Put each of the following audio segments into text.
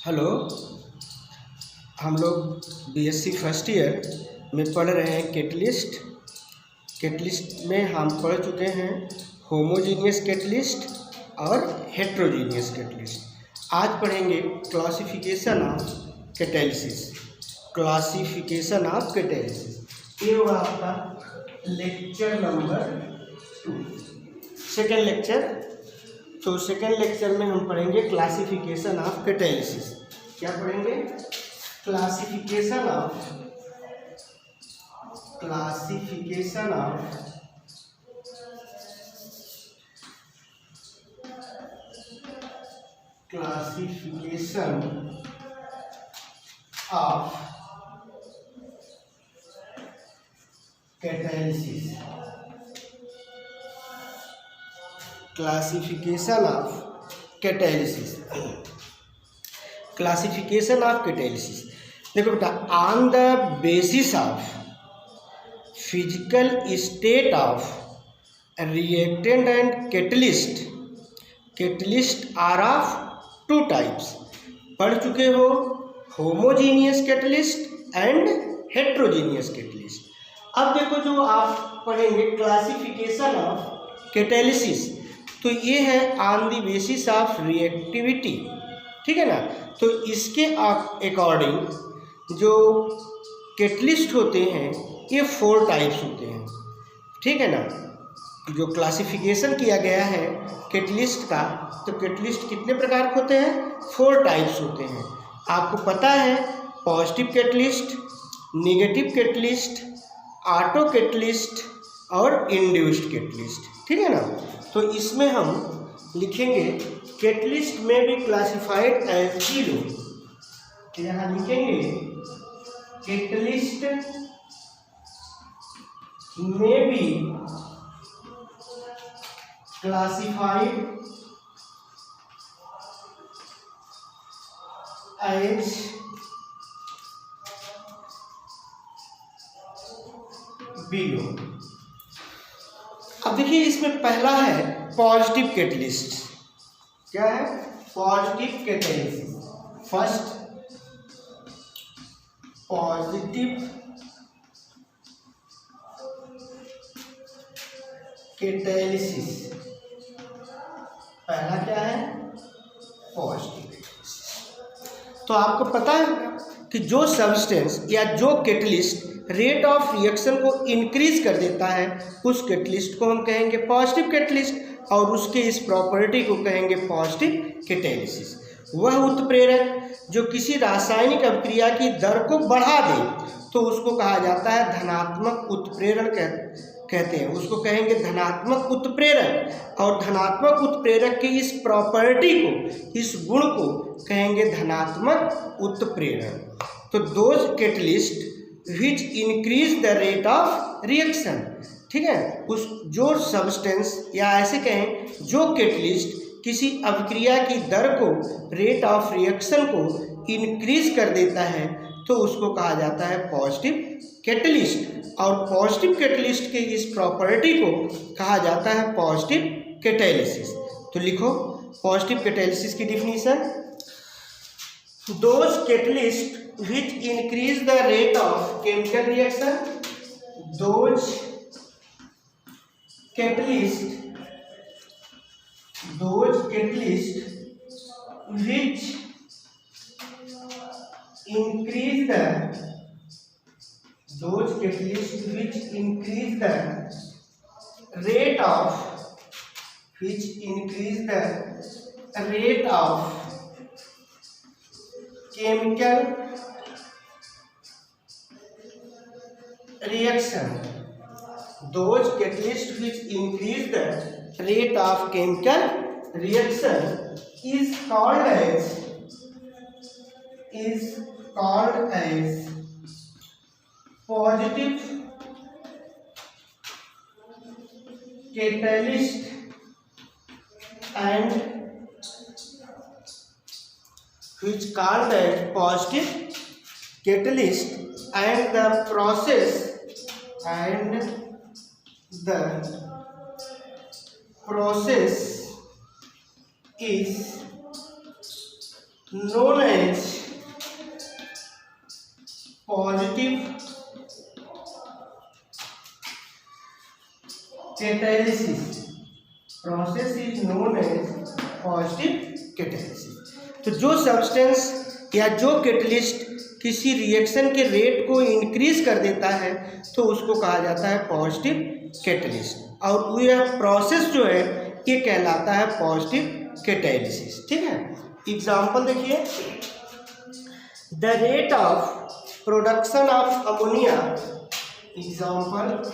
Hello. हम लोग BSc first year में पढ़ रहे हैं कैटलिस्ट। कैटलिस्ट में हम पढ़ चुके हैं होमोजीनियस कैटलिस्ट और हेट्रोजीनियस कैटलिस्ट। आज पढ़ेंगे classification of catalysis. Classification of catalysis ये होगा आपका लेक्चर नंबर 2, सेकेंड लेक्चर। तो सेकेंड लेक्चर में हम पढ़ेंगे क्लासिफिकेशन ऑफ कैटालिसिस। क्या पढ़ेंगे? Classification of catalysis. Classification of catalysis. Classification of catalysis देखो बेटा, on the basis of physical state of reactant and catalyst. Catalyst are of 2 types. पढ़ चुके हो homogeneous catalyst and heterogeneous catalyst. अब देखो जो आप पढ़ेंगे क्लासिफिकेशन ऑफ कैटालिसिस, तो ये है on the basis of reactivity, ठीक है ना। तो इसके अकॉर्डिंग जो कैटलिस्ट होते हैं ये 4 टाइप्स होते हैं, ठीक है ना। जो क्लासिफिकेशन किया गया है कैटलिस्ट का, तो कैटलिस्ट कितने प्रकार के होते हैं? 4 टाइप्स होते हैं। आपको पता है positive catalyst, negative catalyst, auto catalyst और इंड्यूस्ड कैटलिस्ट, ठीक है ना। तो इसमें हम लिखेंगे कैटलिस्ट में भी क्लासिफाइड एज बिलो। तो यहाँ लिखेंगे कैटलिस्ट में भी क्लासिफाइड एज बिलो। अब देखिए इसमें पहला है पॉजिटिव कैटलिस्ट। क्या है? Positive catalysis. First positive catalysis. पहला क्या है? Positive catalysis. तो आपको पता है कि जो सब्सटेंस या जो कैटलिस्ट रेट ऑफ रिएक्शन को इंक्रीज कर देता है उस कैटलिस्ट को हम कहेंगे पॉजिटिव कैटलिस्ट, और उसके इस प्रॉपर्टी को कहेंगे पॉजिटिव कैटालिसिस। वह उत्प्रेरक जो किसी रासायनिक अभिक्रिया की दर को बढ़ा दे तो उसको कहा जाता है धनात्मक उत्प्रेरण कहते हैं, उसको कहेंगे धनात्मक उत्प्रेरक। और धनात्मक उत्प्रेरक की इस प्रॉपर्टी को, इस गुण को कहेंगे धनात्मक उत्प्रेरण। तो those catalyst which increase the rate of reaction, ठीक है। उस जो सब्सटेंस या ऐसे कहें जो कैटलिस्ट किसी अभिक्रिया की दर को, रेट ऑफ रिएक्शन को इंक्रीज कर देता है तो उसको कहा जाता है पॉजिटिव कैटलिस्ट। और पॉजिटिव कैटलिस्ट के इस प्रॉपर्टी को कहा जाता है पॉजिटिव कैटालिसिस। तो लिखो पॉजिटिव कैटालिसिस की definition. Those catalyst which increase the rate of chemical reaction, those catalyst which increase the rate of chemical reaction, those catalysts which increase the rate of chemical reaction is called as positive catalyst, and which called as positive catalyst, and the process is known as positive catalysis. Process is known as positive catalysis. तो जो substance या जो catalyst किसी reaction के rate को increase कर देता है तो उसको कहा जाता है पॉजिटिव कैटलिस्ट, और यह प्रोसेस जो है ये कहलाता है पॉजिटिव कैटालिसिस। ठीक है, एग्जाम्पल देखिए, the rate of production of ammonia, example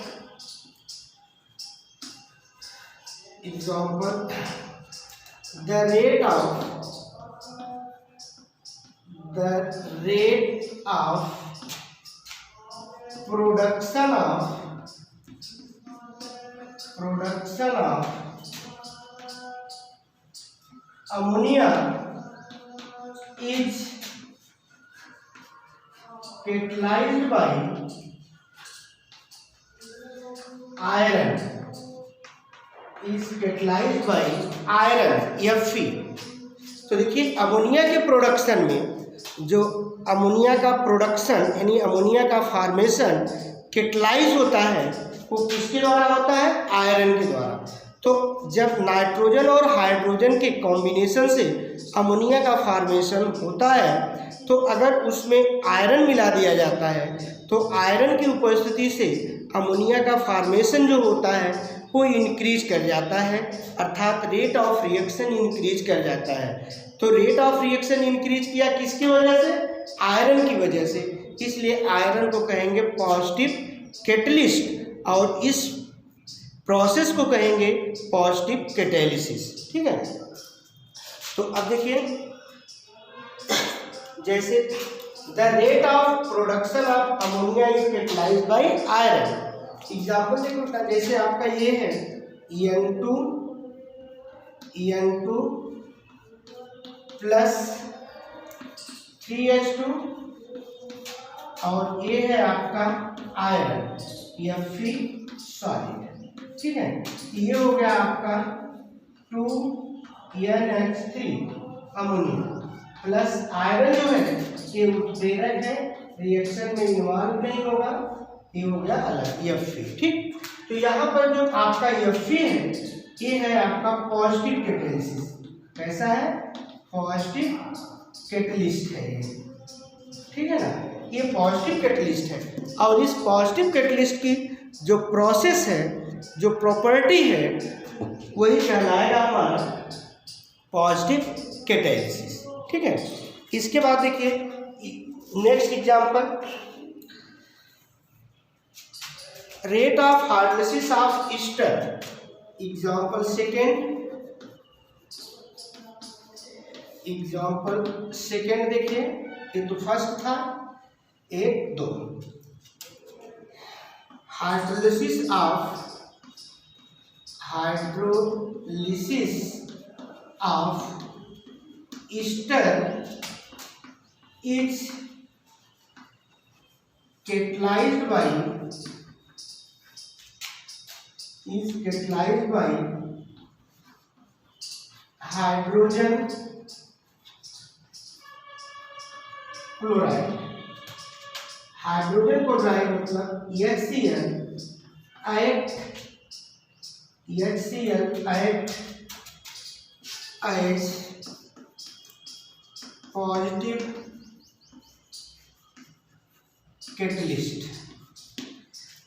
the rate of production of ammonia is catalyzed by iron Fe। तो देखिए अमोनिया के प्रोडक्शन में जो अमोनिया का प्रोडक्शन यानी अमोनिया का फॉर्मेशन कैटलाइज होता है वो किसके द्वारा होता है? आयरन के द्वारा। तो जब नाइट्रोजन और हाइड्रोजन के कॉम्बिनेशन से अमोनिया का फॉर्मेशन होता है तो अगर उसमें आयरन मिला दिया जाता है तो आयरन की उपस्थिति से अमोनिया का फॉर्मेशन जो होता है वो इंक्रीज कर जाता है, अर्थात रेट ऑफ रिएक्शन इंक्रीज कर जाता है। तो रेट ऑफ रिएक्शन इंक्रीज किया किसकी वजह से? आयरन की वजह से, इसलिए आयरन को कहेंगे पॉजिटिव कैटलिस्ट और इस प्रोसेस को कहेंगे पॉजिटिव कैटालिसिस। ठीक है, तो अब देखिए जैसे the rate of production of ammonia is catalysed by iron. Example देखो, जैसे आपका ये है En2 प्लस 3H2 और ये है आपका आयरन Fe सॉलिड। ठीक है, ये हो गया आपका 2NH3 अमोनिया प्लस आयरन जो है ये उत्प्रेरक है, रिएक्शन में इन्वॉल्व नहीं होगा, ये हो गया अलग Fe। ठीक, तो यहाँ पर जो आपका Fe है ये है आपका पॉजिटिव कैटालिसिस। कैसा है? पॉजिटिव कैटलिस्ट है ये। ठीक है ना, ये पॉजिटिव कैटलिस्ट है और इस पॉजिटिव कैटलिस्ट की जो प्रोसेस है, जो प्रॉपर्टी है, वही कहलाएगा हमारा पॉजिटिव कैटालिसिस। ठीक है, इसके बाद देखिए next example, rate of hardness of Easter. Example second देखिए, ये तो फर्स्ट था, 1 2 hydrolysis of Easter is catalyzed by hydrogen chloride. Hydrogen chloride मतलब HCl as पॉजिटिव कैटलिस्ट।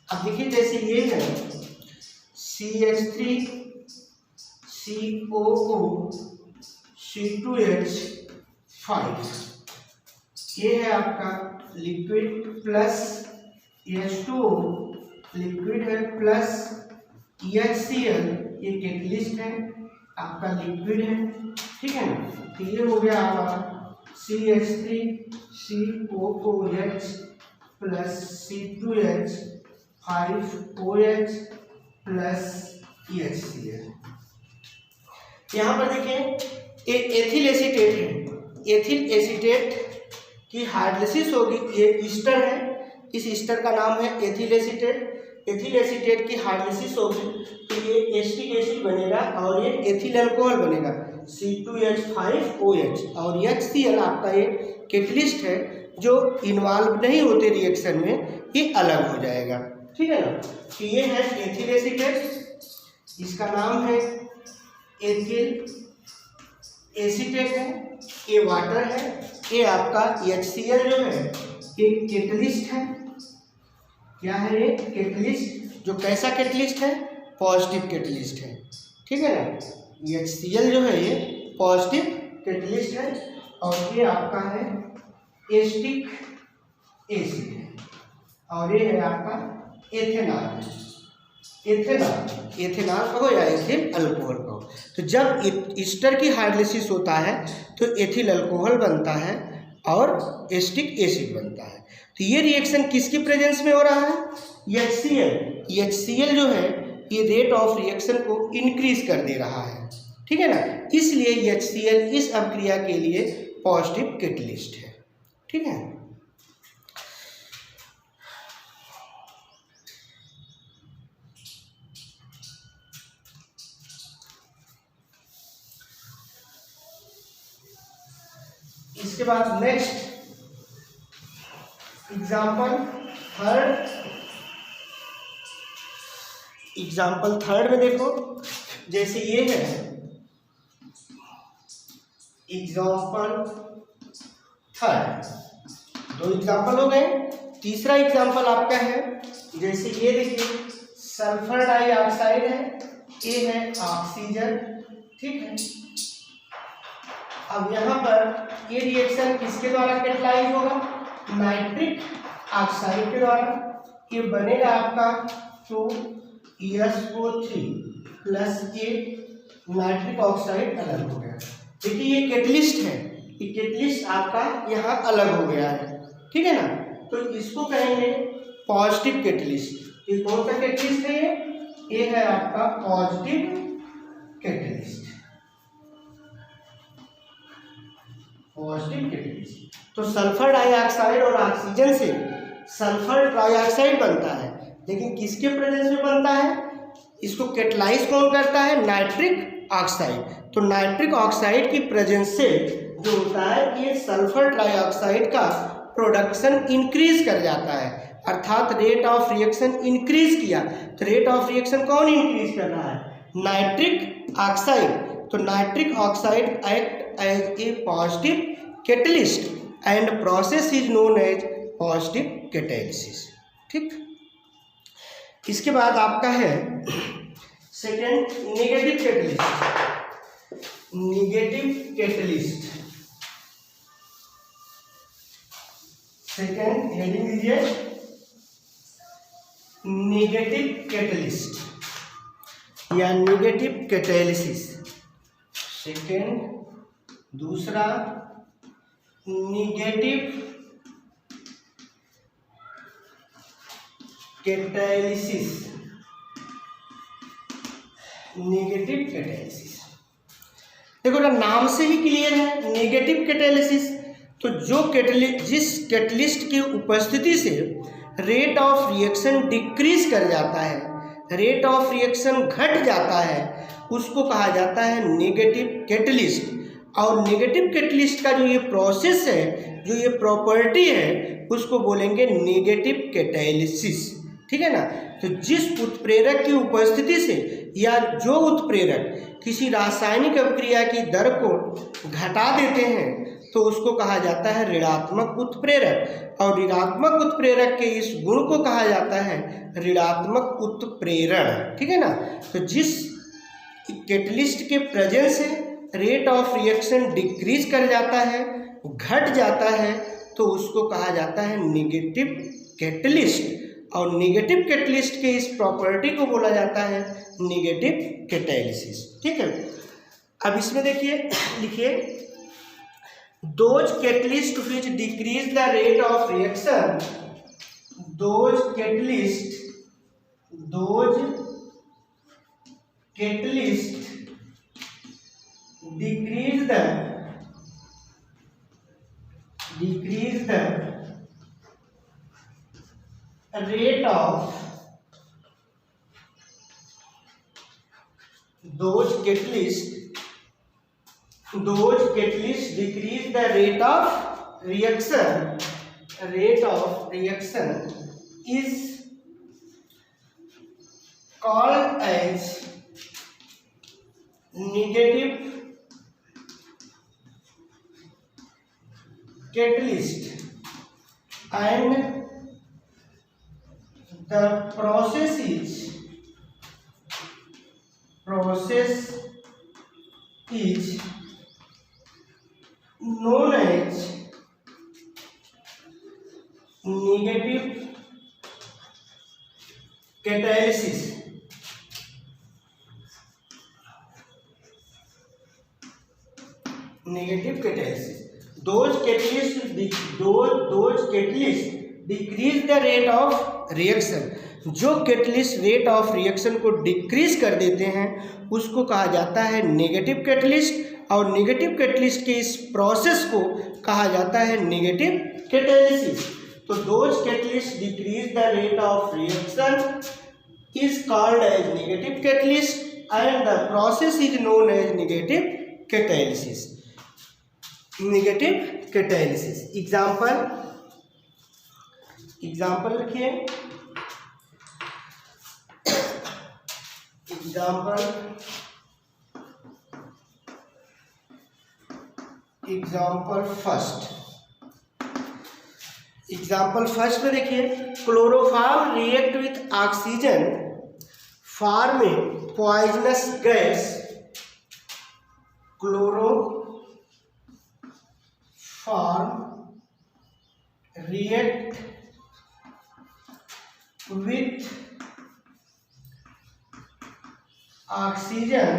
अब देखिए जैसे ये है CH3 COO C2H5, ये है आपका लिक्विड प्लस H2O लिक्विड है प्लस HCl ये कैटलिस्ट है, आपका लिक्विड है। ठीक है ना, तो ये हो गया आपका CH3 COOH plus C2H5OH plus HCl। यहाँ पर देखिए एक एथिल एसीटेट है, एथिल एसीटेट की हाइड्रोलिसिस होगी, ये ईस्टर है, इस ईस्टर का नाम है एथिल एसीटेट। एथिल एसीटेट की हाइड्रोलिसिस होगी तो ये एसिटिक एसिड बनेगा और ये एथिल अल्कोहल बनेगा। C2H5OH, और HCl आपका ये कैटलिस्ट है जो इन्वॉल्व नहीं होते रिएक्शन में, ये अलग हो जाएगा, ठीक है ना। तो ये है एथिल एसीटेट, इसका नाम है एथिल एसीटेट है, ये वाटर है, ये आपका HCl जो है ये कैटलिस्ट है। क्या है ये? कैटलिस्ट। जो कैसा कैटलिस्ट है? पॉजिटिव कैटलिस्ट है, ठीक है ना। HCl जो है ये पॉजिटिव कैटलिस्ट है, और ये आपका है एसिटिक एसिड है, और ये है आपका एथेनॉल। एथेनॉल कहो या एथिल अल्कोहल कहो। तो जब ईस्टर की हाइड्रोलाइसिस होता है तो एथिल अल्कोहल बनता है और एसिटिक एसिड बनता है। तो ये रिएक्शन किसकी प्रेजेंस में हो रहा है? HCl जो है ये रेट ऑफ रिएक्शन को इंक्रीज कर दे रहा है, ठीक है ना। इसलिए HCl इस अभिक्रिया के लिए पॉजिटिव कैटलिस्ट है, ठीक है। इसके बाद नेक्स्ट एग्जाम्पल थर्ड में देखो, जैसे ये है एग्जाम्पल थर्ड, दो एग्जाम्पल हो गए। तीसरा एग्जाम्पल आपका है, जैसे ये देखिए सल्फर डाइऑक्साइड है, ये है ऑक्सीजन, ठीक है। अब यहाँ पर ये रिएक्शन किसके द्वारा कैटलाइज होगा? नाइट्रिक ऑक्साइड के द्वारा। ये बनेगा आपका 2SO3 प्लस ये नाइट्रिक ऑक्साइड अलग हो गया। देखिए ये कैटलिस्ट है, ये कैटलिस्ट आपका यहाँ अलग हो गया है, ठीक है ना। तो इसको कहेंगे पॉजिटिव कैटलिस्ट। ये कौन सा कैटलिस्ट है? ये है आपका पॉजिटिव कैटलिस्ट, पॉजिटिव कैटलिस्ट। तो सल्फर डाइऑक्साइड और ऑक्सीजन से सल्फर डाइऑक्साइड बनता है, लेकिन किसके प्रेजेंस में बनता है? इसको कैटलाइज कौन करता है? Nitric oxide. तो नाइट्रिक ऑक्साइड की प्रेजेंस से जो होता है ये सल्फर डाइऑक्साइड का प्रोडक्शन इंक्रीज कर जाता है, अर्थात रेट ऑफ रिएक्शन इंक्रीज किया। तो रेट ऑफ रिएक्शन कौन इंक्रीज कर रहा है? Nitric oxide. तो nitric oxide act as a positive catalyst and process is known as positive catalysis, ठीक। इसके बाद आपका है second negative catalyst. Negative catalyst second heading दीजिए नेगेटिव कैटलिस्ट या नेगेटिव कैटालिसिस। सेकेंड, दूसरा नेगेटिव कैटालिसिस। नेगेटिव कैटालिसिस देखो ना, नाम से ही क्लियर है नेगेटिव कैटालिसिस। तो जो जिस कैटलिस्ट की उपस्थिति से रेट ऑफ रिएक्शन डिक्रीज कर जाता है, रेट ऑफ रिएक्शन घट जाता है, उसको कहा जाता है नेगेटिव कैटलिस्ट। और नेगेटिव कैटलिस्ट का जो ये प्रोसेस है, जो ये प्रॉपर्टी है, उसको बोलेंगे नेगेटिव कैटालिसिस, ठीक है ना। तो जिस उत्प्रेरक की उपस्थिति से या जो उत्प्रेरक किसी रासायनिक अभिक्रिया की दर को घटा देते हैं तो उसको कहा जाता है ऋणात्मक उत्प्रेरक, और ऋणात्मक उत्प्रेरक के इस गुण को कहा जाता है ऋणात्मक उत्प्रेरण, ठीक है ना। तो जिस कैटलिस्ट के प्रेजेंस से रेट ऑफ रिएक्शन डिक्रीज कर जाता है, घट जाता है, तो उसको कहा जाता है नेगेटिव कैटलिस्ट, और नेगेटिव कैटलिस्ट के इस प्रॉपर्टी को बोला जाता है नेगेटिव कैटालिसिस, ठीक है। अब इसमें देखिए, लिखिए those catalyst which decrease the rate of reaction, those catalyst decrease the rate of those catalysts those catalysts decrease the rate of reaction is called as negative catalyst, and the process is known as negative catalysis. Negative catalysis. Those catalysts decrease the rate of reaction. जो catalyst rate of reaction को decrease कर देते हैं उसको कहा जाता है negative catalyst, और नेगेटिव कैटलिस्ट के इस प्रोसेस को कहा जाता है नेगेटिव कैटालिसिस. तो those catalyst decrease the rate of reaction is called as negative catalyst and the process is known as negative catalysis. Negative catalysis. Example लिखिए. एग्जाम्पल फर्स्ट में देखिए, chloroform react with oxygen forming poisonous gas. Chloroform react with oxygen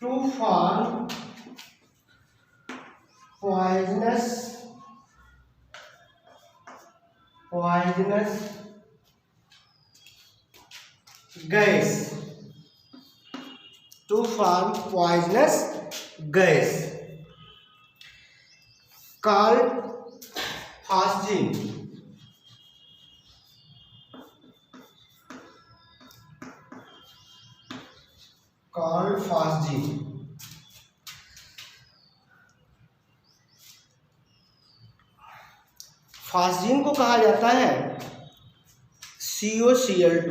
to form poisonous gas. To form poisonous gas called phosgene. Phosgene को कहा जाता है COCl2.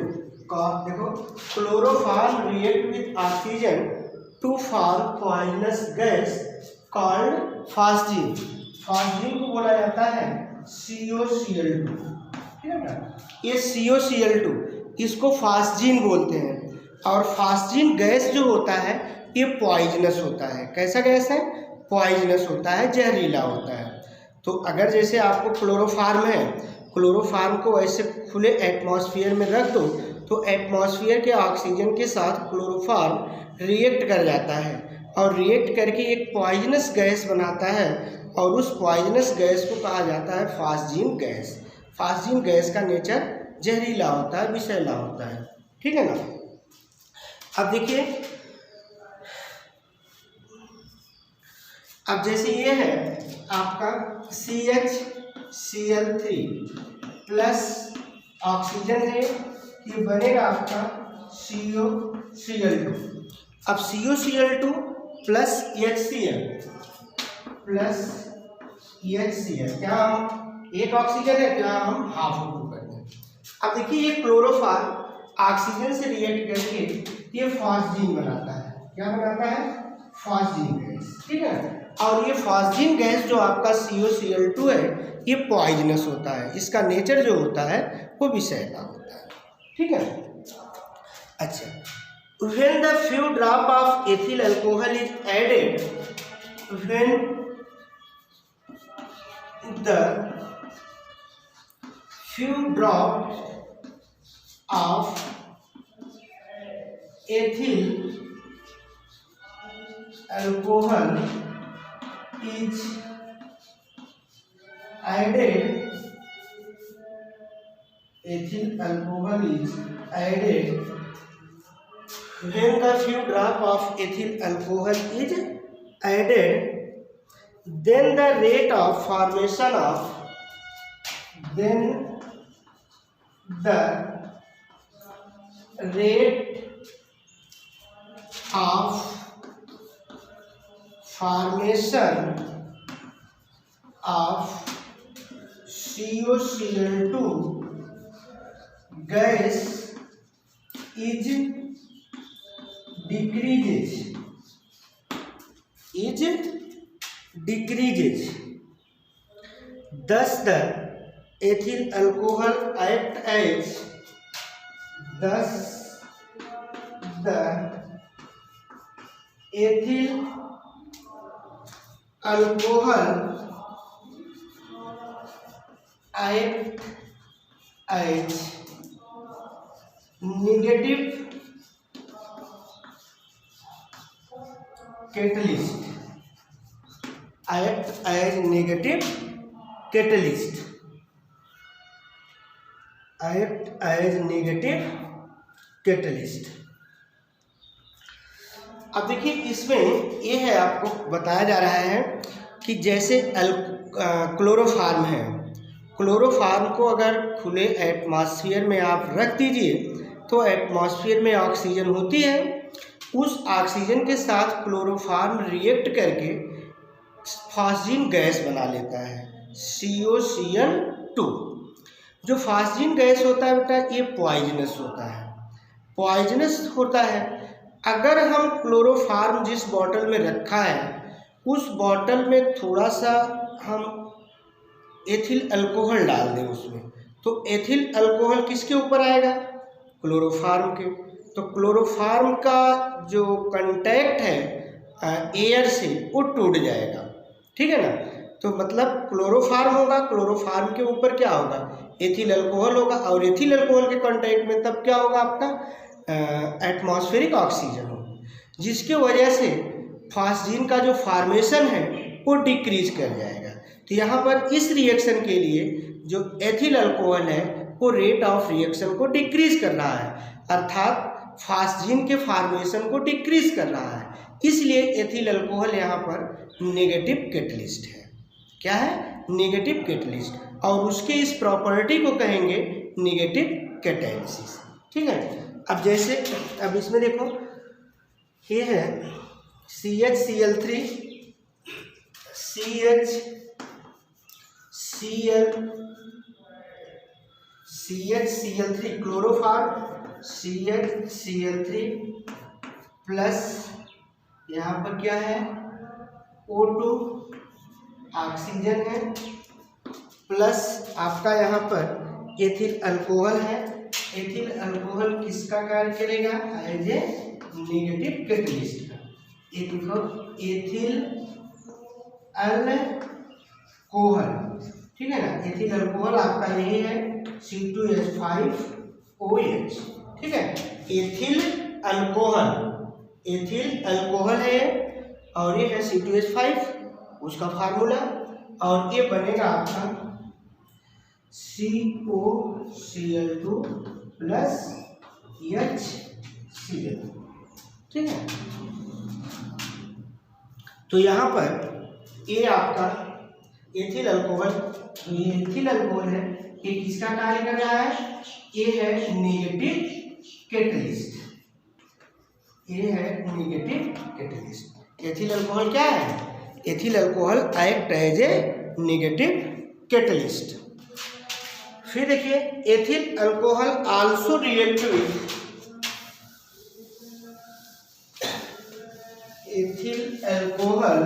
देखो, chloroform react with oxygen to form poisonous gas called phosgene. Phosgene को बोला जाता है COCl2. ठीक है ना. ये COCl2 इसको फास्जीन बोलते हैं. और फास्जीन गैस जो होता है ये पॉइजनस होता है. कैसा गैस है? पॉइजनस होता है, जहरीला होता है. तो अगर जैसे आपको क्लोरोफॉर्म है, क्लोरोफॉर्म को ऐसे खुले एटमॉस्फेयर में रख दो तो एटमॉस्फेयर के ऑक्सीजन के साथ क्लोरोफॉर्म रिएक्ट कर जाता है और रिएक्ट करके एक पॉइजनस गैस बनाता है, और उस पॉइजनस गैस को कहा जाता है फास्जीन गैस. फास्जीन गैस का नेचर जहरीला होता है, विषैला होता है. ठीक है ना. अब देखिए, अब जैसे ये है आपका CHCl3 प्लस ऑक्सीजन है, ये बनेगा आपका COCl2. अब COCl2 प्लस HCl क्या हम एक ऑक्सीजन है, क्या हम हाफ O2 करते हैं. अब देखिए, ये क्लोरोफॉर्म ऑक्सीजन से रिएक्ट करके ये फास्जीन बनाता है. क्या बनाता है? Phosgene gas. ठीक है. और ये फास्जीन गैस जो आपका COCl2 है ये पॉइजनस होता है. इसका नेचर जो होता है वो विषैला होता है. ठीक है. अच्छा, when the few drop of ethyl alcohol is added, when the few drops of ethyl alcohol is added, when the few drop of ethyl alcohol is added, then the rate of formation of of formation of COCl2 gas is decreases. Thus the ethyl alcohol act as negative catalyst. अब देखिए इसमें ये है, आपको बताया जा रहा है कि जैसे क्लोरोफार्म है, क्लोरोफार्म को अगर खुले एटमॉस्फेयर में आप रख दीजिए तो एटमॉस्फेयर में ऑक्सीजन होती है, उस ऑक्सीजन के साथ क्लोरोफार्म रिएक्ट करके फास्जीन गैस बना लेता है COCl2। जो फास्जीन गैस होता है बेटा, ये पॉइजनस होता है। अगर हम क्लोरोफार्म जिस बॉटल में रखा है उस बॉटल में थोड़ा सा हम एथिल अल्कोहल डाल दें उसमें, तो एथिल अल्कोहल किसके ऊपर आएगा? क्लोरोफार्म के। तो क्लोरोफार्म का जो कांटेक्ट है एयर से वो टूट जाएगा, ठीक है ना। तो मतलब क्लोरोफार्म होगा, क्लोरोफार्म के ऊपर क्या होगा? एथिल अल्कोहल होगा, और एथिल अल्कोहल के कांटेक्ट में तब क्या होगा? आपका एटमॉस्फेरिक ऑक्सीजन होगा, जिसके वजह से फास्जीन का जो फार्मेशन है वो डिक्रीज कर जाएगा। तो यहाँ पर इस रिएक्शन के लिए जो एथिल अल्कोहल है वो रेट ऑफ रिएक्शन को डिक्रीज कर रहा है, अर्थात फास्जीन के फार्मेशन को डिक्रीज कर रहा है। इसलिए एथिल अल्कोहल यहाँ पर नेगेटिव कैटलिस्ट है। क्या है? नेगेटिव कैटलिस्ट, और उसके इस प्रॉपर्टी को कहेंगे नेगेटिव कैटालिसिस, ठीक है। अब जैसे अब इसमें देखो, ये है CHCl3 CHCl3 chloroform CHCl3 plus यहाँ पर क्या है? O2 ऑक्सीजन है, प्लस आपका यहाँ पर एथिल अल्कोहल है। एथिल अल्कोहल किसका कार्य करेगा? एज ए नेगेटिव कैटलिस्ट का। ये देखो एथिल अल्कोहल, ठीक है ना। एथिल अल्कोहल आपका यही है C2H5OH, ठीक है। एथिल अल्कोहल है और ये है C2H5 उसका फार्मूला, और ये बनेगा आपका COCl2 प्लस HCl, ठीक है। तो यहाँ पर ये आपका एथिल अल्कोहल, ये एथिल अल्कोहल है, ये किसका कार्य कर रहा है? ये है नेगेटिव कैटलिस्ट, एथिल अल्कोहल क्या है? Ethyl alcohol act as a negative catalyst. फिर देखिए ethyl alcohol also react with ethyl alcohol,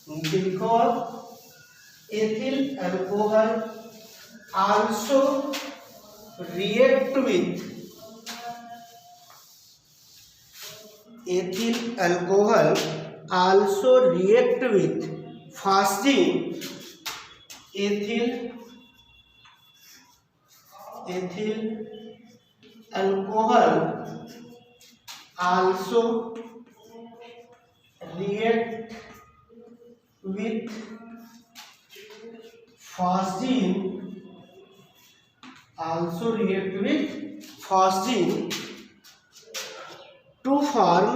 नीचे लिखो ethyl alcohol also react with ethyl alcohol also react with phosgene. Ethyl alcohol also react with phosgene to form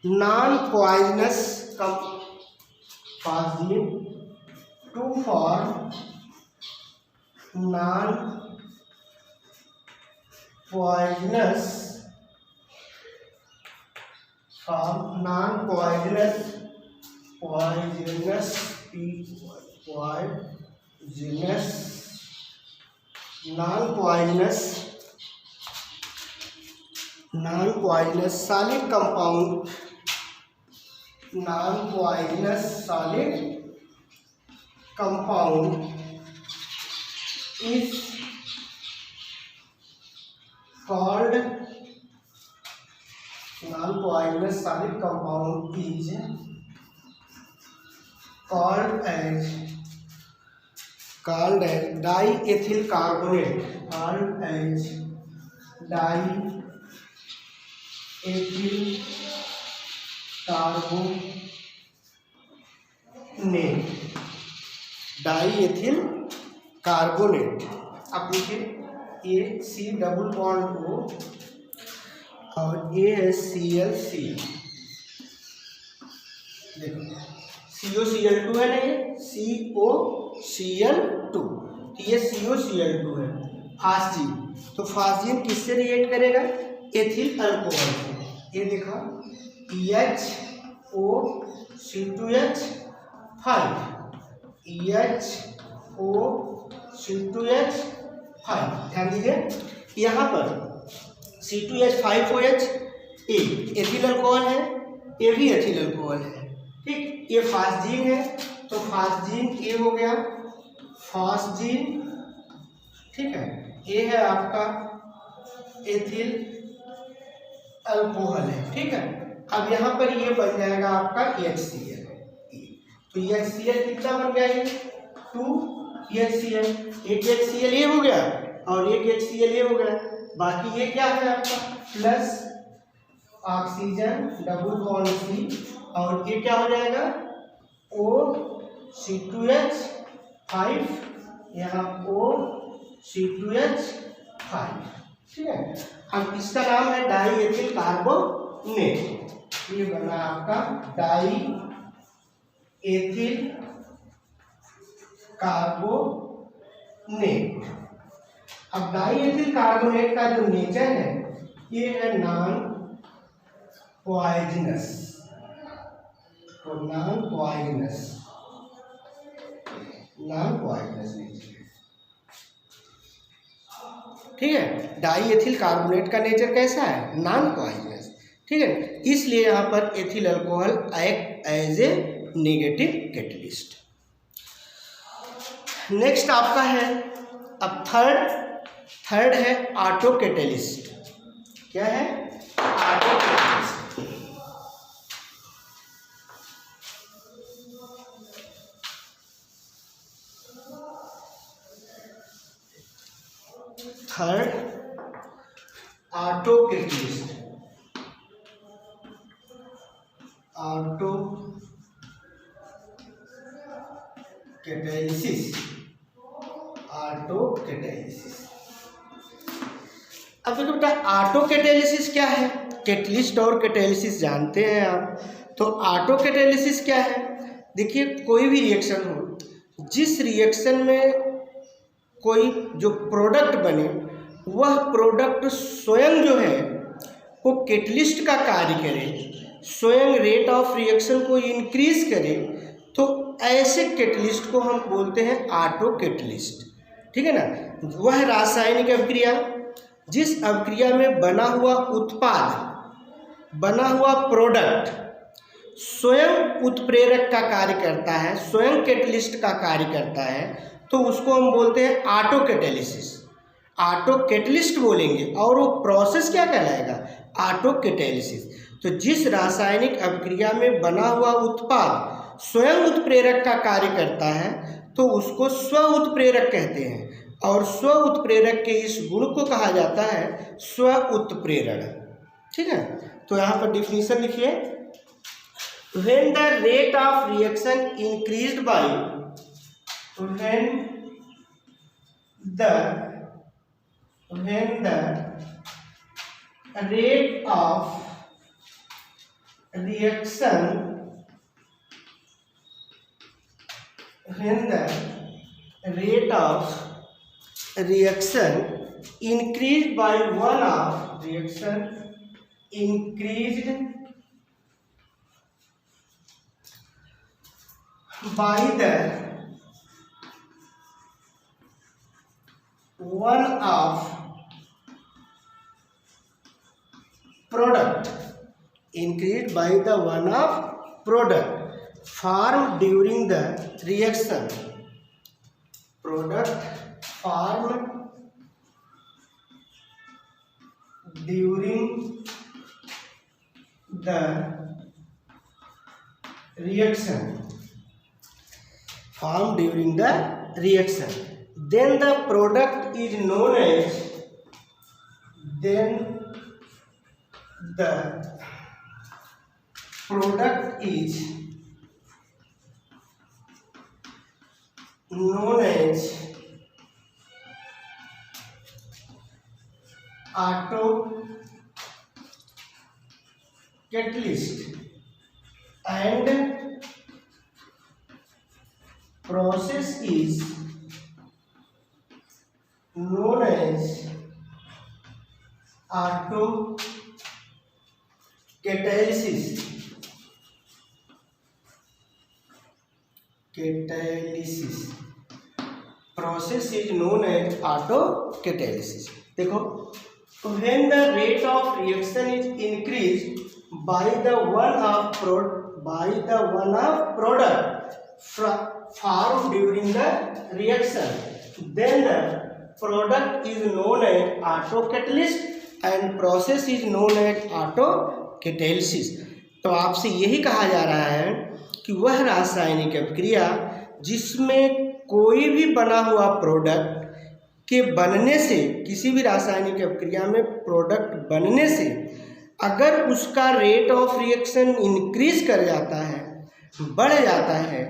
non-poisonous non poisonous, poisonous non poisonous solid compound, non poisonous solid compound is called, non-poisonous solid compound is called as diethyl carbonate, called as diethyl carbonate। अब देखिए C double bond O और ACl3, देखो COCl2 है ना, ये COCl2, तो ये COCl2 है फास्जीन। तो फास्जीन किससे रिएक्ट करेगा? एथिल अल्कोहल से। ये देखो EHOC2H5, EHOC2H5, ध्यान दीजिए यहाँ पर C2H5OH एथिल अल्कोहल है, ये भी एथिल अल्कोहल है, ठीक। ये फास्जीन है, तो फास्जीन ये हो गया फास्जीन, ठीक है। ये है आपका एथिल अल्कोहल है, ठीक है। अब यहाँ पर ये बन जाएगा आपका HCl, तो HCl कितना बन गया? ये 2HCl, एक HCl ये हो गया और एक HCl ये हो गया। बाकी ये क्या है आपका plus oxygen double bond C, और ये क्या हो जाएगा OC2H5, यहाँ OC2H5, ठीक है। अब इसका नाम है डाईएथिल कार्बोनेट, ये बना आपका डाईएथिल कार्बोनेट। अब डाईएथिल कार्बोनेट का जो नेचर है ये है नॉन पॉइजनस, तो नॉन पॉइजनस नेचर, ठीक है। डाईएथिल कार्बोनेट का नेचर कैसा है? नॉन पॉइजनस, ठीक है। इसलिए यहाँ पर ethyl alcohol act as a negative catalyst. Next आपका है अब थर्ड है ऑटो कैटलिस्ट। क्या है? Auto catalyst. Third auto catalyst, auto catalysis, auto catalysis. अब देखो बेटा ऑटो कैटालिसिस क्या है? कैटलिस्ट और कैटालिसिस जानते हैं आप, तो ऑटो कैटालिसिस क्या है? देखिए कोई भी रिएक्शन हो, जिस रिएक्शन में कोई जो प्रोडक्ट बने वह प्रोडक्ट स्वयं जो है वो कैटलिस्ट का कार्य करे, स्वयं रेट ऑफ रिएक्शन को इंक्रीज करे, तो ऐसे कैटलिस्ट को हम बोलते हैं ऑटो कैटलिस्ट, ठीक है ना। वह रासायनिक अभिक्रिया जिस अभिक्रिया में बना हुआ उत्पाद, बना हुआ प्रोडक्ट स्वयं उत्प्रेरक का कार्य करता है, स्वयं कैटलिस्ट का कार्य करता है, तो उसको हम बोलते हैं ऑटो कैटालिसिस। ऑटो कैटलिस्ट बोलेंगे और वो प्रोसेस क्या कहलाएगा? Auto catalysis. तो जिस रासायनिक अभिक्रिया में बना हुआ उत्पाद स्वयं उत्प्रेरक का कार्य करता है तो उसको स्व उत्प्रेरक कहते हैं, और स्व उत्प्रेरक के इस गुण को कहा जाता है स्व उत्प्रेरण, ठीक है। तो यहाँ पर डिफिनीशन लिखिए, when the rate of reaction increased by, when the rate of reaction, when the rate of reaction increased by one of reaction increased by the one of product, increased by the one of product formed during the reaction, product formed during the reaction, formed during the reaction, then the product is known as, then the product is known as autocatalyst and process is known as autocatalysis. Process is known as autocatalysis. देखो, when the rate of reaction is increased by the one of product formed during the reaction, then the product is known as autocatalyst and process is known as autocatalysis. तो आपसे यही कहा जा रहा है कि वह रासायनिक अभिक्रिया जिसमें कोई भी बना हुआ प्रोडक्ट के बनने से, किसी भी रासायनिक अभिक्रिया में प्रोडक्ट बनने से अगर उसका रेट ऑफ रिएक्शन इंक्रीज कर जाता है, बढ़ जाता है,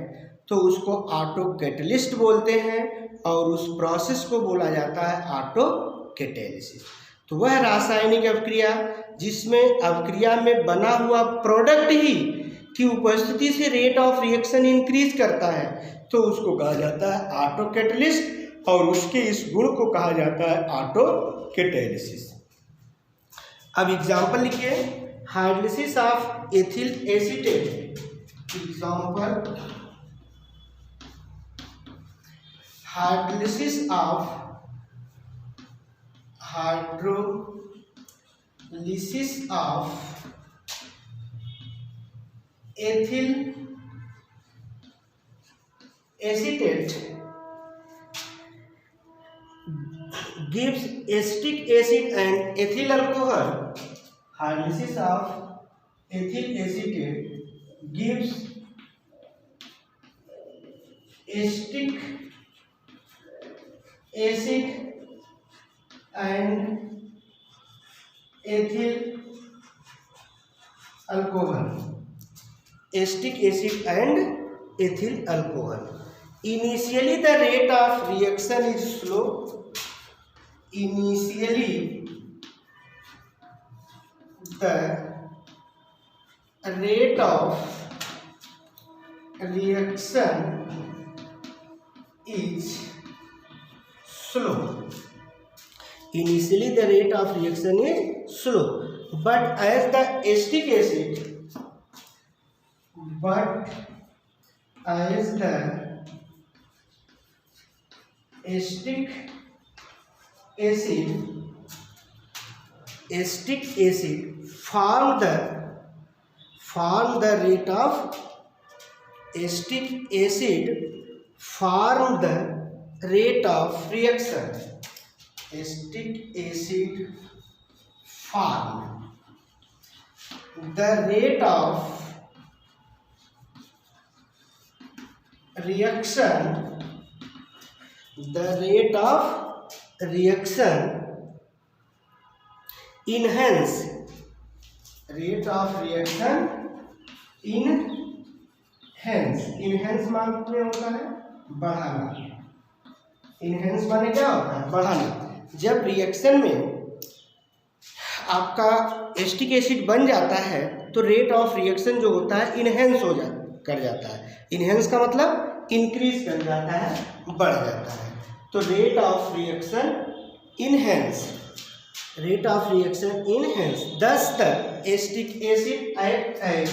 तो उसको ऑटोकैटलिस्ट बोलते हैं और उस प्रोसेस को बोला जाता है ऑटोकैटालिसिस। तो वह रासायनिक अभिक्रिया जिसमें अभिक्रिया में बना हुआ प्रोडक्ट ही की उपस्थिति से रेट ऑफ रिएक्शन इंक्रीज करता है, तो उसको कहा जाता है ऑटोकैटलिस्ट और उसके इस गुण को कहा जाता है ऑटोकैटालिसिस। अब एग्जाम्पल लिखिए, hydrolysis of ethyl acetate. Example, hydrolysis of ethyl acetate gives acetic acid and ethyl alcohol. Hydrolysis of ethyl acetate gives acetic acid and ethyl alcohol. Acetic acid and ethyl alcohol. Initially the rate of reaction is slow. Initially the rate of reaction is slow. Initially the rate of reaction is slow, but as the acetic acid acetic acid form the rate of acetic acid form the rate of reaction. Acetic acid form the rate of reaction. The rate of reaction enhance. Rate of reaction enhance. Enhance माने होता है बढ़ाना। Enhance माने क्या होता है? बढ़ाना। जब रिएक्शन में आपका एसिटिक एसिड बन जाता है तो रेट ऑफ रिएक्शन जो होता है इनहेंस कर जाता है। इनहेंस का मतलब इंक्रीज कर जाता है, बढ़ जाता है। तो rate of reaction enhance, rate of reaction enhance, thus the acetic acid act as,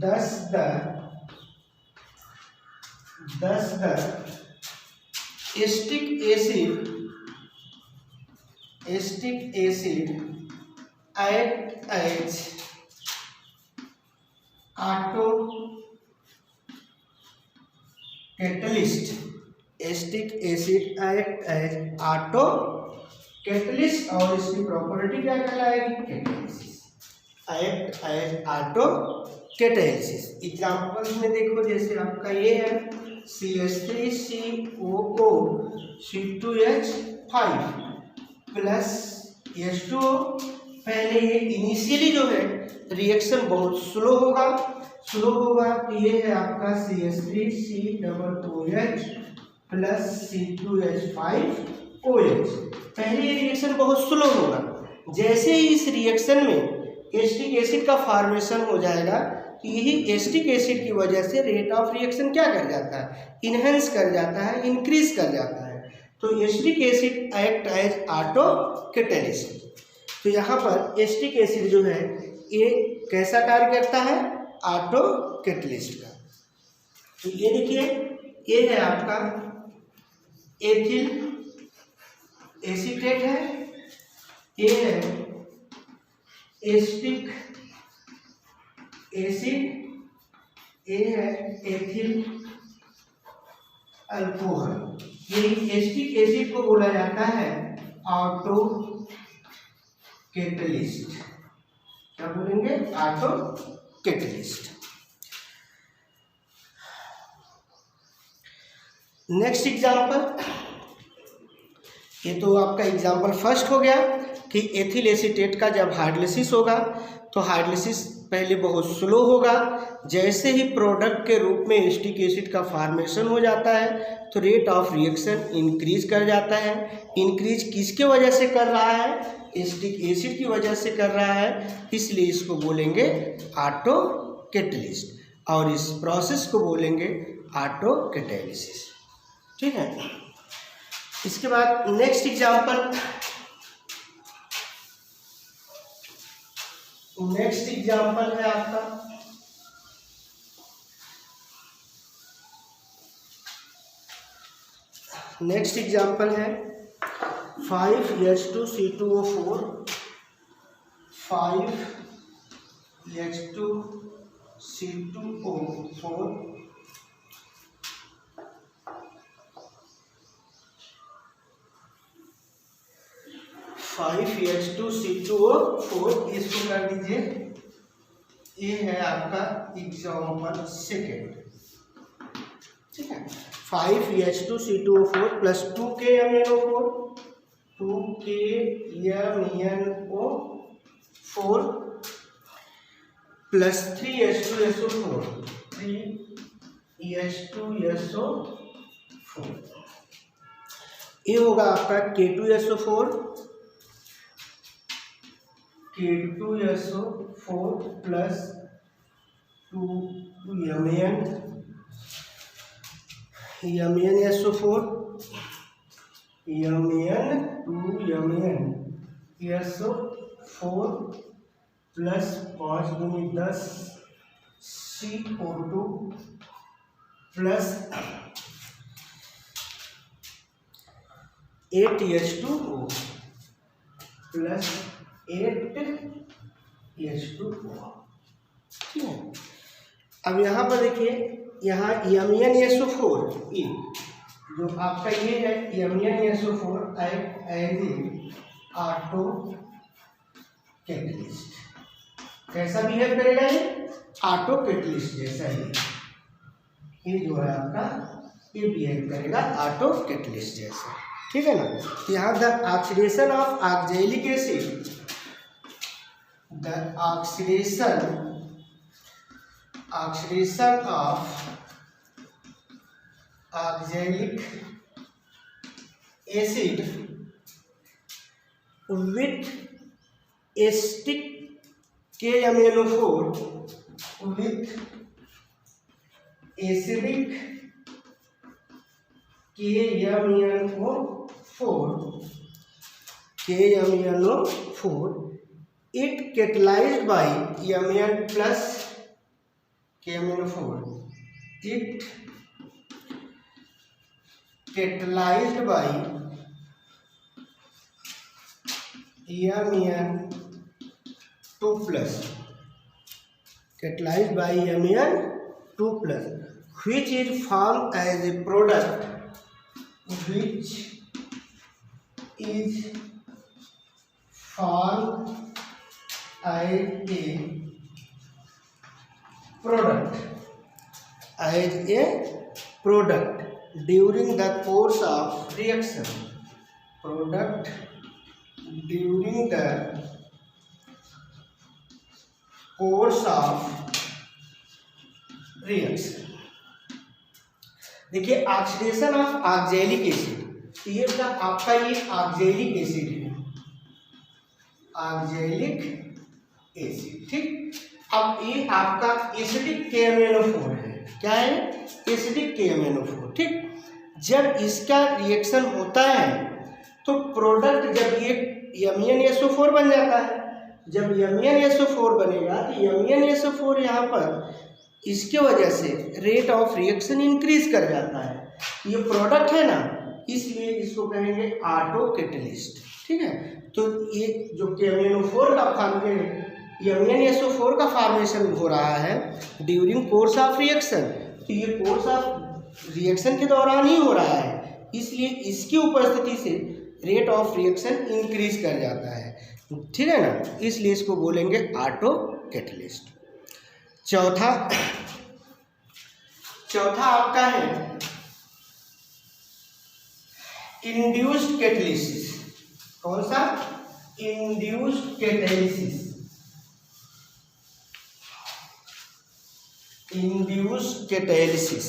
thus the thus the acetic acid act as auto catalyst. Acetic acid act as auto catalyst और इसकी property क्या कहलाएगी? Catalysis. Act as auto catalysis. Examples में देखो, जैसे आपका ये है CH3COO C2H5 प्लस H2O। पहले ये इनिशियली जो है रिएक्शन बहुत स्लो होगा तो ये है आपका CH3COOH प्लस C2H5OH। पहले ये रिएक्शन बहुत स्लो होगा। जैसे ही इस रिएक्शन में एसिटिक एसिड का फॉर्मेशन हो जाएगा, यही एसिटिक एसिड की वजह से रेट ऑफ रिएक्शन क्या कर जाता है? इनहेंस कर जाता है, इंक्रीज कर जाता है। तो acetic acid act as auto catalyst. तो यहाँ पर एसिटिक एसिड जो है ये कैसा कार्य करता है? ऑटो कैटालिस्ट का। तो ये देखिए, ये है आपका एथिल एसीटेट है, ये है एसिटिक एसिड, ये है एथिल अल्कोहल। ये एसिटिक एसिड को बोला जाता है ऑटो कैटालिस्ट। क्या बोलेंगे? Auto catalyst. नेक्स्ट एग्जाम्पल, ये तो आपका एग्जाम्पल फर्स्ट हो गया कि एथिल एसीटेट का जब हाइड्रोलिसिस होगा तो हाइड्रोलिसिस पहले बहुत स्लो होगा। जैसे ही प्रोडक्ट के रूप में एसिटिक एसिड का फॉर्मेशन हो जाता है तो रेट ऑफ रिएक्शन इंक्रीज कर जाता है। इंक्रीज किसके वजह से कर रहा है? एसिटिक एसिड की वजह से कर रहा है, इसलिए इसको बोलेंगे ऑटो कैटालिस्ट और इस प्रोसेस को बोलेंगे ऑटो कैटालिसिस। ठीक है। इसके बाद नेक्स्ट एग्जाम्पल, है आपका नेक्स्ट एग्जाम्पल है 5H2C2O4 5H2C2O4 5H2C2O4, इसको कर दीजिए। ये है आपका एग्जाम्पल सेकेंड। ठीक है। 5H2C2O4 plus 2KMnO4 plus 3H2SO4 ये होगा आपका K2SO4 plus 2MnSO4 2MnSO4 plus 5 × 10 CO2 plus 8H2O plus 8H2O। ठीक है। अब यहाँ पर देखिए, यहाँ MnSO4 जो आपका ये है MnSO4 act as auto catalyst. कैसा बिहेव करेगा ये? ऑटो कैटालिस्ट जैसा ही। ये जो है आपका ये बिहेव करेगा ऑटो कैटालिस्ट जैसा। ठीक है ना। यहाँ the oxidation of oxalic acid, the oxidation of oxalic acid with acetic KMnO4 with acidic KMnO4 it catalyzed by Mn plus KMnO4 it catalyzed by Mn2 plus, catalyzed by Mn2 plus, which is formed as a product, which is formed as a product, during the course of reaction, product during the course of reaction। देखिए oxidation of oxalic acid, ये आपका ये oxalic acid है, oxalic acid, ठीक। अब ये आपका acidic KMnO4 है, क्या है, एसिडिक KMnO4, ठीक। जब इसका रिएक्शन होता है तो प्रोडक्ट, जब ये MnSO4 बन जाता है, जब MnSO4 बनेगा तो MnSO4 यहाँ पर इसके वजह से रेट ऑफ रिएक्शन इंक्रीज कर जाता है, ये प्रोडक्ट है ना, इसलिए इसको कहेंगे ऑटो कैटलिस्ट, ठीक है। तो ये जो MnO4 का MnSO4 का फॉर्मेशन हो रहा है ड्यूरिंग कोर्स ऑफ रिएक्शन, तो ये कोर्स ऑफ रिएक्शन के दौरान ही हो रहा है, इसलिए इसकी उपस्थिति से रेट ऑफ रिएक्शन इंक्रीज कर जाता है, ठीक है ना, इसलिए इसको बोलेंगे ऑटो कैटलिस्ट। चौथा आपका है इंड्यूस्ड कैटालिसिस। कौन सा, induced catalysis, induced catalysis,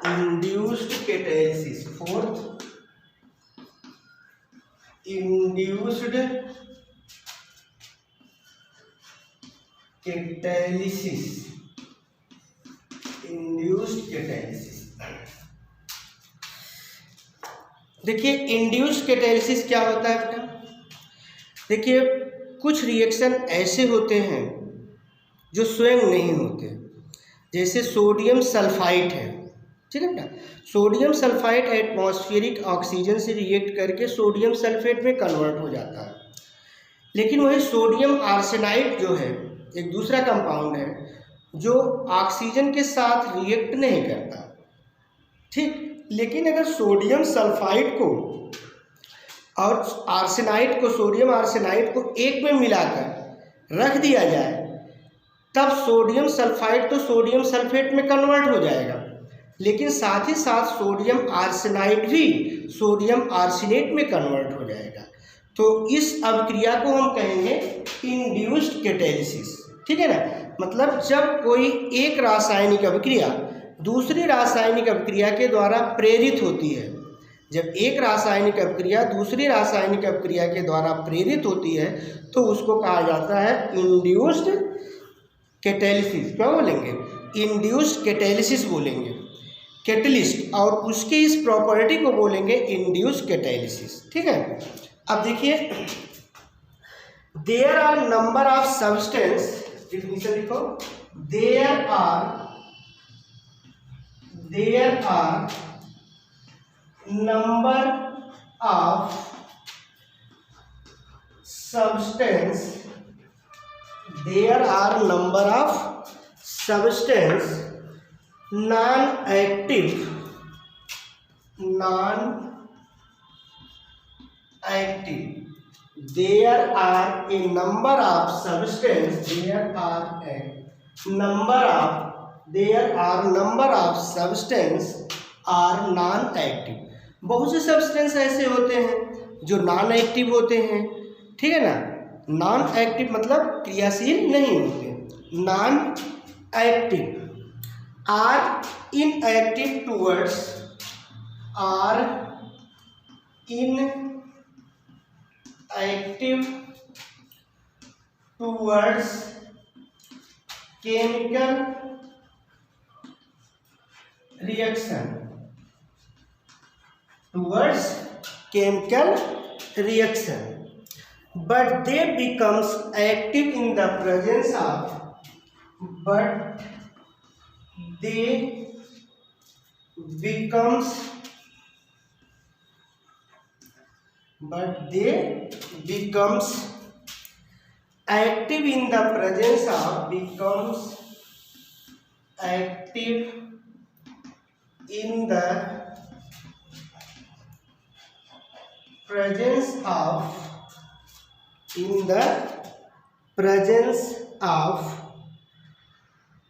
induced catalysis. Fourth, induced catalysis, induced catalysis. देखिए इंड्यूस्ड कैटालिसिस क्या होता है बेटा, देखिए कुछ रिएक्शन ऐसे होते हैं जो स्वयं नहीं होते, जैसे सोडियम सल्फाइड है, ठीक है बेटा। सोडियम सल्फाइड एटमॉस्फेरिक ऑक्सीजन से रिएक्ट करके सोडियम सल्फेट में कन्वर्ट हो जाता है, लेकिन वही सोडियम आर्सेनाइड जो है एक दूसरा कंपाउंड है जो ऑक्सीजन के साथ रिएक्ट नहीं करता, ठीक। लेकिन अगर सोडियम सल्फाइड को और आर्सेनाइड को, सोडियम आर्सेनाइड को एक में मिलाकर रख दिया जाए, तब सोडियम सल्फाइड तो सोडियम सल्फेट में कन्वर्ट हो जाएगा, लेकिन साथ ही साथ सोडियम आर्सेनाइड भी सोडियम आर्सेनेट में कन्वर्ट हो जाएगा। तो इस अभिक्रिया को हम कहेंगे इंड्यूस्ड कैटालिसिस, ठीक है ना। मतलब जब कोई एक रासायनिक अभिक्रिया दूसरी रासायनिक अभिक्रिया के द्वारा प्रेरित होती है, जब एक रासायनिक अभिक्रिया दूसरी रासायनिक अभिक्रिया के द्वारा प्रेरित होती है तो उसको कहा जाता है इंड्यूस्ड कैटालिसिस। क्या बोलेंगे, इंड्यूस्ड कैटालिसिस बोलेंगे, कैटलिस्ट, और उसके इस प्रॉपर्टी को बोलेंगे इंड्यूस्ड कैटालिसिस, ठीक है। अब देखिए there are number of substance, definition लिखो, there are number of substance, there are number of substance non-active, there are a number of substance, there are number of substance are non-active। बहुत से substance ऐसे होते हैं जो non active होते हैं, ठीक है ना। नॉन एक्टिव मतलब क्रियाशील नहीं होते, non active. are inactive towards chemical reaction, but they becomes active in the presence of but they becomes active in the presence of, becomes active in the presence of, in the presence of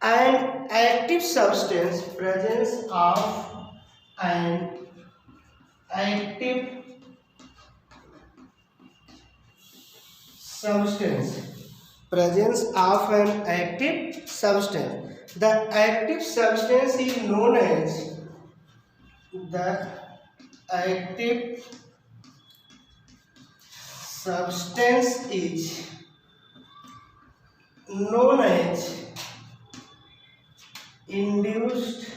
an active substance, presence of an active substance, presence of an active substance. The active substance is known as, the active substance is known as induced,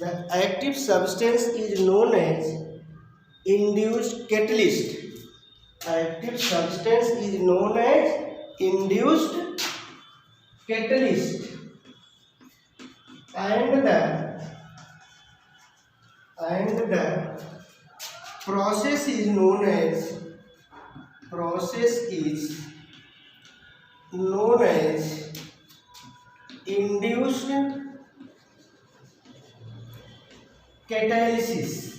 the active substance is known as induced catalyst. Active substance is known as induced catalyst, and the process is known as, induced catalysis,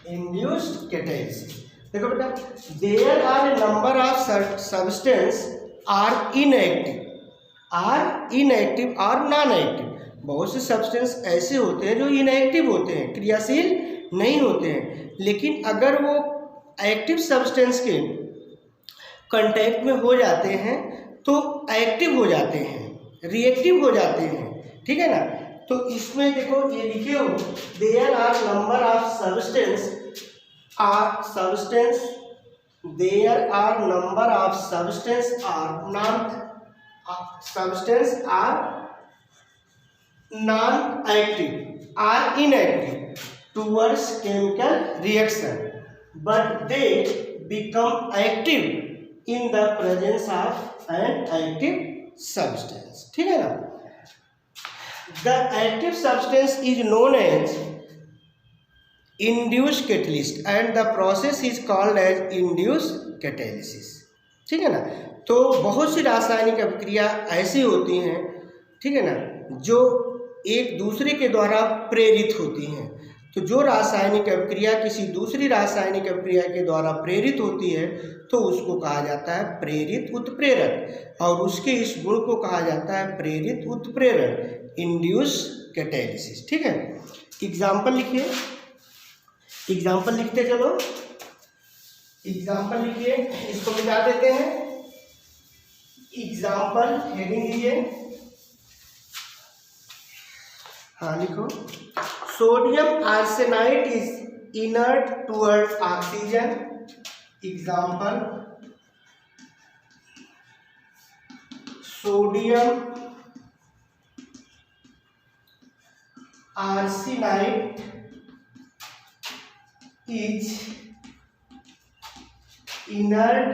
induced catalysis. देखो बेटा, there are a number of substance are inactive और non active. बहुत से substance ऐसे होते हैं जो inactive होते हैं, क्रियाशील नहीं होते हैं, लेकिन अगर वो एक्टिव सब्सटेंस के कांटेक्ट में हो जाते हैं तो एक्टिव हो जाते हैं, रिएक्टिव हो जाते हैं, ठीक है ना। तो इसमें देखो ये लिखे हो, there are number of substance are substance, there are number of substance are non-active, are inactive towards chemical reaction, but they become active in the presence of an active substance, ठीक है ना। The active substance is known as induced catalyst and the process is called as induced catalysis, ठीक है ना। तो बहुत सी रासायनिक अभिक्रिया ऐसी होती हैं, ठीक है ना, जो एक दूसरे के द्वारा प्रेरित होती हैं। तो जो रासायनिक अभिक्रिया किसी दूसरी रासायनिक अभिक्रिया के द्वारा प्रेरित होती है तो उसको कहा जाता है प्रेरित उत्प्रेरक, और उसके इस गुण को कहा जाता है प्रेरित उत्प्रेरण, इंड्यूस्ड कैटालिसिस, ठीक है। एग्जाम्पल लिखिए, एग्जाम्पल लिखते चलो, एग्जाम्पल लिखिए, इसको मिटा देते हैं। एग्जाम्पल हेडिंग दीजिए, हाँ लिखो। Sodium arsenide is inert towards oxygen. Example, sodium arsenide is inert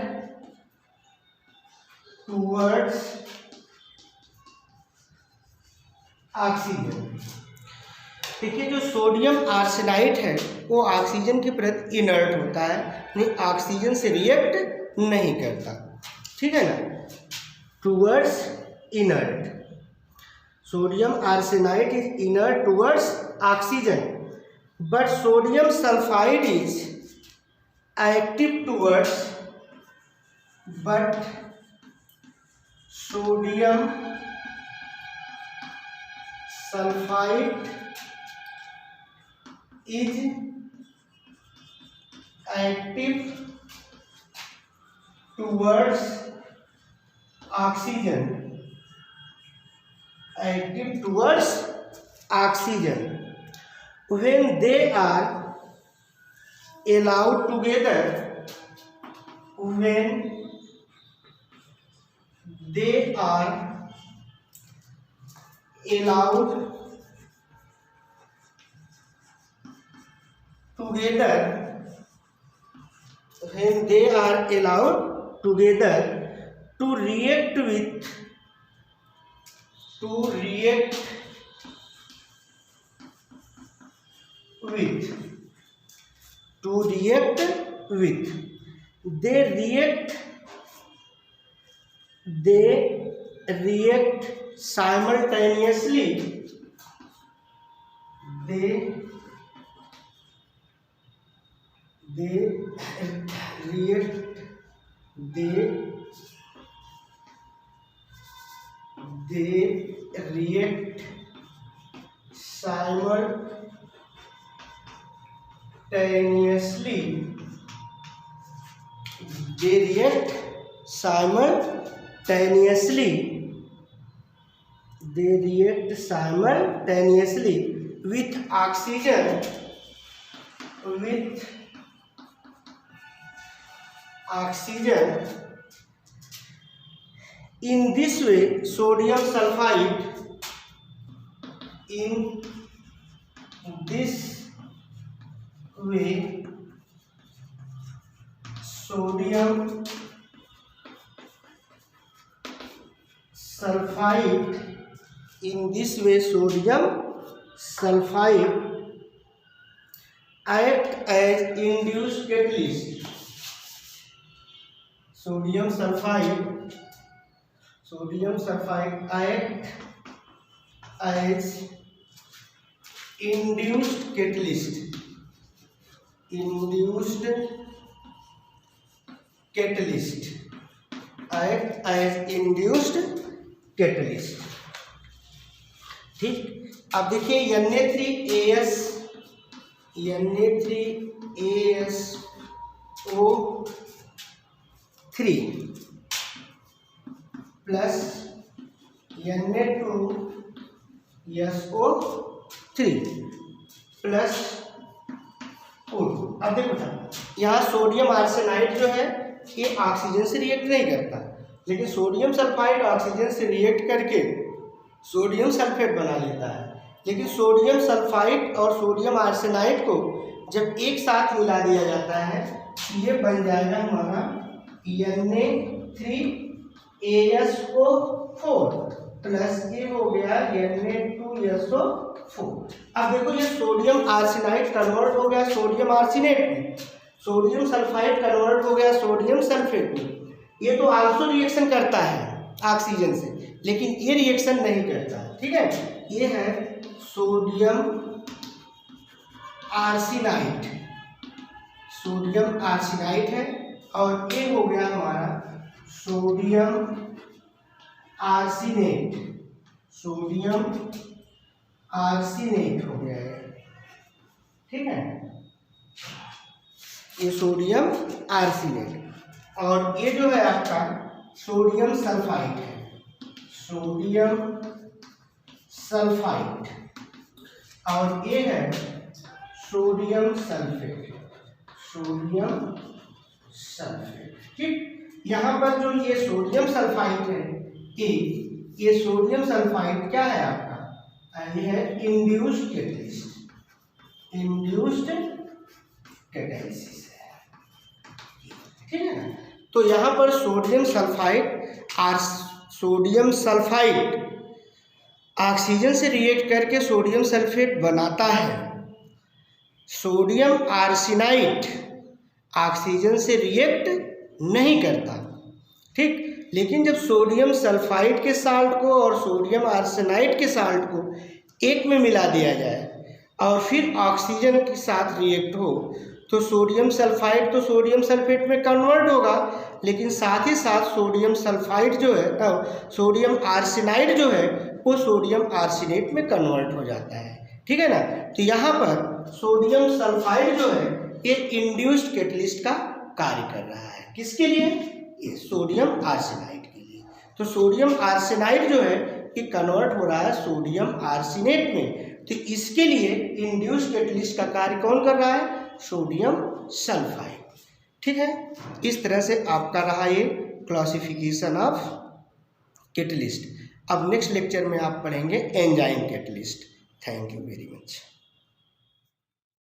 towards oxygen. देखिए, जो सोडियम आर्सेनाइड है वो ऑक्सीजन के प्रति इनर्ट होता है, नहीं ऑक्सीजन से रिएक्ट नहीं करता, ठीक है ना। Towards inert, sodium arsenide is inert towards oxygen, but sodium sulfide is active towards, but sodium sulfide is active towards oxygen, active towards oxygen when they are allowed together, when they are allowed together, when they are allowed together to react with, to react with. They react simultaneously. They react simultaneously. They react simultaneously. They react simultaneously with oxygen. In this way, sodium sulfide. In this way, sodium sulfide. In this way, sodium sulfide act as induced catalyst. Sodium sulfide act as induced catalyst. Act as induced catalyst. ठीक, अब देखिए Na3ASO3 plus Na2SO3 plus O2। अब देखो यहाँ sodium arsenide जो है ये oxygen से रिएक्ट नहीं करता, लेकिन सोडियम सल्फाइड ऑक्सीजन से रिएक्ट करके सोडियम सल्फेट बना लेता है। लेकिन सोडियम सल्फाइड और सोडियम आर्सेनाइड को जब एक साथ मिला दिया जाता है ये बन जाएगा हमारा Na3ASO4 प्लस ये हो गया Na2SO4। अब देखो ये सोडियम आर्सेनाइड कन्वर्ट हो गया सोडियम आर्सेनेट में, सोडियम सल्फाइड कन्वर्ट हो गया सोडियम सल्फेट में। ये तो आल्सो रिएक्शन करता है ऑक्सीजन से, लेकिन ये रिएक्शन नहीं करता। ठीक है, ये है सोडियम आर्सेनाइड है, और ये हो गया हमारा सोडियम आर्सेनेट हो गया है। ठीक है, ये सोडियम आर्सेनेट, और ये जो है आपका सोडियम सल्फाइड है, और ये है सोडियम सल्फेट। ठीक, यहाँ पर जो ये सोडियम सल्फाइड है, ये सोडियम सल्फाइड क्या है आपका, ये है इंड्यूस्ड कैटालिसिस है। ठीक है ना, तो यहाँ पर सोडियम सल्फाइड ऑक्सीजन से रिएक्ट करके सोडियम सल्फेट बनाता है। सोडियम आर्सेनाइड ऑक्सीजन से रिएक्ट नहीं करता। ठीक, लेकिन जब सोडियम सल्फाइड के साल्ट को और सोडियम आर्सेनाइड के साल्ट को एक में मिला दिया जाए और फिर ऑक्सीजन के साथ रिएक्ट हो, तो सोडियम सल्फाइड तो सोडियम सल्फेट में कन्वर्ट होगा, लेकिन साथ ही साथ सोडियम सल्फाइड जो है, सोडियम आर्सेनाइड जो है वो सोडियम आर्सेनेट में कन्वर्ट हो जाता है। ठीक है ना, तो यहाँ पर सोडियम सल्फाइड जो है ये इंड्यूस्ड कैटलिस्ट का कार्य कर रहा है। किसके लिए? ये सोडियम आर्सेनाइड के लिए। तो सोडियम आर्सेनाइड जो है ये कन्वर्ट हो रहा है सोडियम आर्सेनेट में, तो इसके लिए इंड्यूस्ड कैटलिस्ट का कार्य कौन कर रहा है? Sodium sulphide. ठीक है, इस तरह से आपका रहा ये क्लासिफिकेशन ऑफ कैटलिस्ट। अब नेक्स्ट लेक्चर में आप पढ़ेंगे enzyme catalyst. Thank you very much.